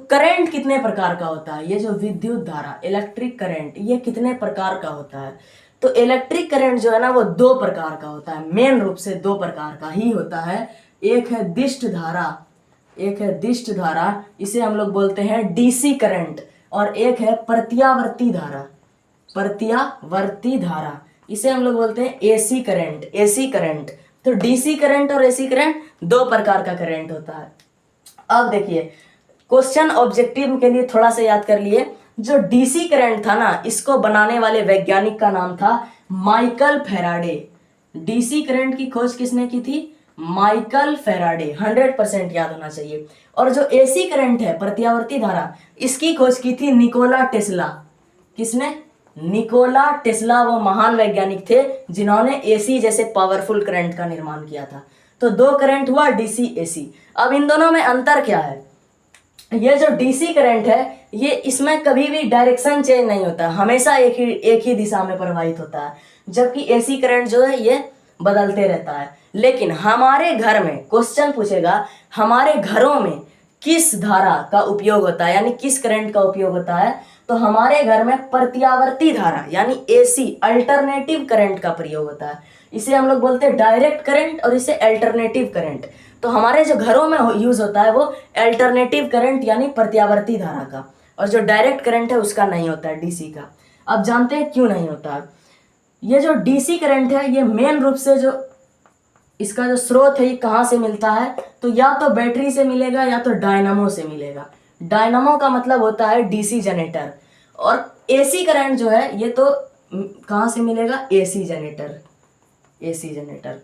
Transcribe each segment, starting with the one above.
Current कितने प्रकार का होता है, ये जो विद्युत धारा इलेक्ट्रिक करंट ये कितने प्रकार का होता है? तो इलेक्ट्रिक करंट जो है ना वो दो प्रकार का होता है, मेन रूप से दो प्रकार का ही होता है। एक है दिष्ट धारा, एक है दिष्ट धारा, इसे हम लोग बोलते हैं डीसी करंट, और एक है प्रत्यावर्ती धारा, प्रत्यावर्ती धारा, इसे हम लोग बोलते हैं एसी करंट, एसी करंट। तो डीसी करंट और एसी करंट दो प्रकार का करंट होता है। अब देखिए क्वेश्चन ऑब्जेक्टिव के लिए थोड़ा सा याद कर लिए, जो डीसी करंट था ना इसको बनाने वाले वैज्ञानिक का नाम था माइकल फैराडे। डीसी करंट की खोज किसने की थी? माइकल फैराडे, 100% याद होना चाहिए। और जो एसी करंट है प्रत्यावर्ती धारा, इसकी खोज की थी निकोला टेस्ला। किसने? निकोला टेस्ला, वो महान वैज्ञानिक थे जिन्होंने एसी जैसे पावरफुल करंट का निर्माण किया था। तो दो करंट हुआ डीसी एसी। अब इन दोनों में अंतर क्या है? ये जो डीसी करंट है ये इसमें कभी भी डायरेक्शन चेंज नहीं होता, हमेशा एक ही दिशा में प्रवाहित होता है, जबकि एसी करंट जो है ये बदलते रहता है। लेकिन हमारे घर में क्वेश्चन पूछेगा हमारे घरों में किस धारा का उपयोग होता है, यानी किस करंट का उपयोग होता है, तो हमारे घर में प्रत्यावर्ती धारा यानी एसी अल्टरनेटिव करंट का प्रयोग होता है। इसे हम लोग बोलते हैं डायरेक्ट करंट और इसे अल्टरनेटिव करंट। तो हमारे जो घरों में यूज होता है वो अल्टरनेटिव करंट यानी प्रत्यावर्ती धारा का, और जो डायरेक्ट करंट है उसका नहीं होता है, डीसी का। अब जानते हैं क्यों नहीं होता है। ये जो डीसी करंट है ये मेन रूप से जो इसका जो स्रोत है ये कहाँ से मिलता है, तो या तो बैटरी से मिलेगा या तो डायनामो से मिलेगा। डायनामो का मतलब होता है डीसी जनरेटर, और एसी करंट जो है ये तो कहाँ से मिलेगा? AC generator, AC generator.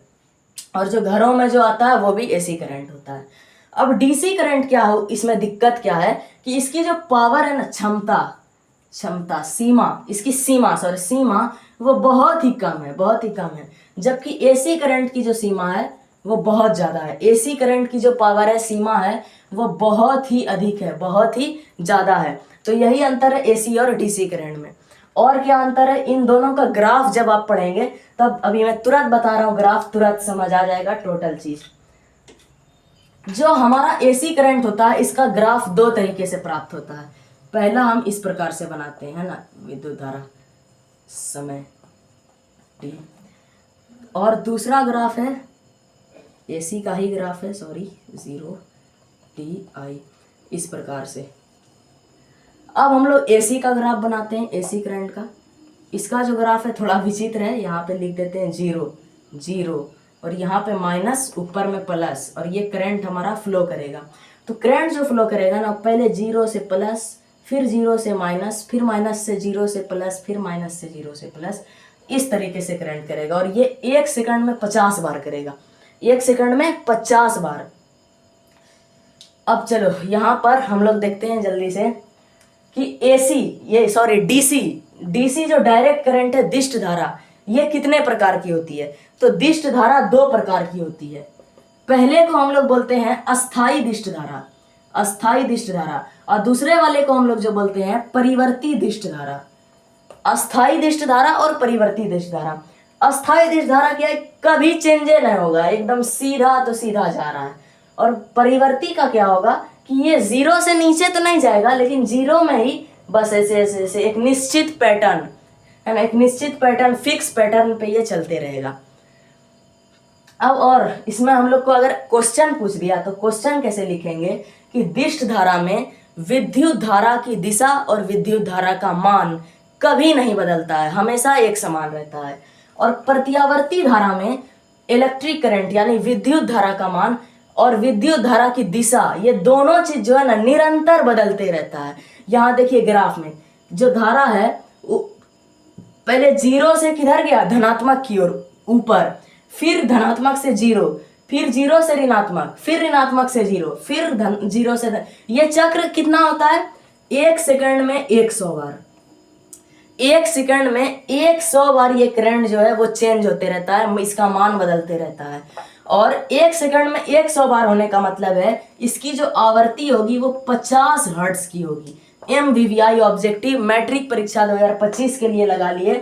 और जो घरों में जो आता है वो भी एसी करंट होता है। अब डीसी करंट क्या हो, इसमें दिक्कत क्या है कि इसकी जो पावर है ना, क्षमता सीमा, इसकी सीमा वो बहुत ही कम है, बहुत ही कम है। जबकि एसी करंट की जो सीमा है वो बहुत ज़्यादा है। एसी करंट की जो पावर है, सीमा है, वो बहुत ही अधिक है, बहुत ही ज़्यादा है। तो यही अंतर है एसी और डीसी करंट में। और क्या अंतर है? इन दोनों का ग्राफ जब आप पढ़ेंगे तब, अभी मैं तुरंत बता रहा हूँ, ग्राफ तुरंत समझ आ जाएगा टोटल चीज। जो हमारा एसी करंट होता है इसका ग्राफ दो तरीके से प्राप्त होता है। पहला हम इस प्रकार से बनाते हैं ना, विद्युत धारा समय t, और दूसरा ग्राफ है एसी का ही ग्राफ है, 0 ti, इस प्रकार से। अब हम लोग एसी का ग्राफ बनाते हैं, एसी करंट का। इसका जो ग्राफ है थोड़ा विचित्र है, यहाँ पे लिख देते हैं 0 और यहाँ पे माइनस, ऊपर में प्लस, और ये करंट हमारा फ्लो करेगा। तो करंट जो फ्लो करेगा ना, पहले 0 से प्लस, फिर 0 से माइनस, फिर माइनस से 0 से प्लस, फिर माइनस से 0 से प्लस, इस तरीके से करंट करेगा। और ये 1 सेकंड में 50 बार करेगा, 1 सेकंड में 50 बार। अब चलो यहाँ पर हम लोग देखते हैं जल्दी से कि डीसी जो डायरेक्ट करंट है, दिष्ट धारा, ये कितने प्रकार की होती है। तो दिष्ट धारा दो प्रकार की होती है। पहले को हम लोग बोलते हैं अस्थाई दिष्ट धारा, अस्थाई दिष्ट धारा, और दूसरे वाले को हम लोग जो बोलते हैं परिवर्ती दिष्ट धारा। अस्थाई दिष्ट धारा और परिवर्ती दिष्ट धारा। अस्थाई दिष्ट धारा क्या है? कभी चेंज नहीं होगा, एकदम सीधा तो सीधा जा रहा है। और परिवर्ती का क्या होगा कि ये 0 से नीचे तो नहीं जाएगा, लेकिन 0 में ही बस ऐसे ऐसे ऐसे एक निश्चित पैटर्न है ना, एक निश्चित पैटर्न, फिक्स पैटर्न पे ये चलते रहेगा। अब और इसमें हम लोग को अगर क्वेश्चन पूछ दिया तो क्वेश्चन कैसे लिखेंगे कि दिष्ट धारा में विद्युत धारा की दिशा और विद्युत धारा का मान कभी नहीं बदलता है, हमेशा एक समान रहता है। और प्रत्यावर्ती धारा में इलेक्ट्रिक करंट यानी विद्युत धारा का मान और विद्युत धारा की दिशा, ये दोनों चीज जो है ना निरंतर बदलते रहता है। यहाँ देखिए ग्राफ में जो धारा है पहले 0 से किधर गया? धनात्मक की ओर ऊपर, फिर धनात्मक से 0, फिर 0 से ऋणात्मक, फिर ऋणात्मक से 0, फिर 0 से ये चक्र कितना होता है? 1 सेकंड में 100 बार, 1 सेकंड में 100 बार ये करंट जो है वो चेंज होते रहता है, इसका मान बदलते रहता है। और 1 सेकंड में 100 बार होने का मतलब है इसकी जो आवृत्ति होगी वो 50 हर्ट्ज की होगी। MVVI ऑब्जेक्टिव मैट्रिक परीक्षा 2025 के लिए लगा लिए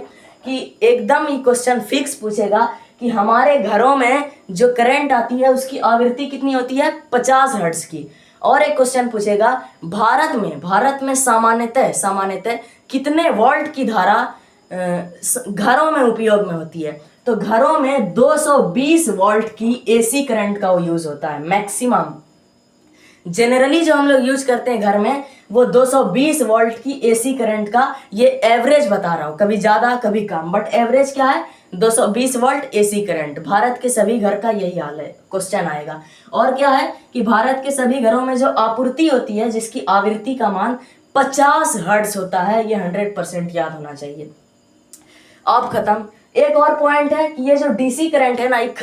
कि एकदम ही क्वेश्चन फिक्स पूछेगा कि हमारे घरों में जो करंट आती है उसकी आवृत्ति कितनी होती है? 50 हर्ट्ज की। और एक क्वेश्चन पूछेगा, भारत में सामान्यतः कितने वोल्ट की धारा घरों में उपयोग में होती है? तो घरों में 220 वोल्ट की एसी करंट का यूज होता है मैक्सिमम। जनरली जो हम लोग यूज करते हैं घर में वो 220 वोल्ट की एसी करंट का, ये एवरेज बता रहा हूँ, कभी ज्यादा कभी कम, बट एवरेज क्या है 220 वोल्ट एसी करंट। भारत के सभी घर का यही हाल है, क्वेश्चन आएगा। और क्या है कि भारत के सभी घरों में जो आपूर्ति होती है जिसकी आवृत्ति का मान 50 हर्ट्ज होता है, ये 100% याद होना चाहिए। अब खत्म। एक और पॉइंट है कि ये जो डीसी करंट है ना, एक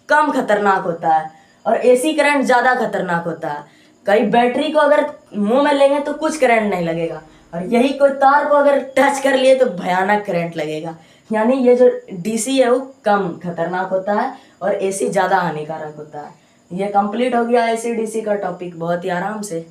कम खतरनाक होता है और एसी करंट ज्यादा खतरनाक होता है। कई बैटरी को अगर मुंह में लेंगे तो कुछ करंट नहीं लगेगा, और यही कोई तार को अगर टच कर लिए तो भयानक करंट लगेगा। यानी ये जो डीसी है वो कम खतरनाक होता है और एसी ज्यादा हानिकारक होता है। ये कंप्लीट हो गया एसी डीसी का टॉपिक बहुत ही आराम से।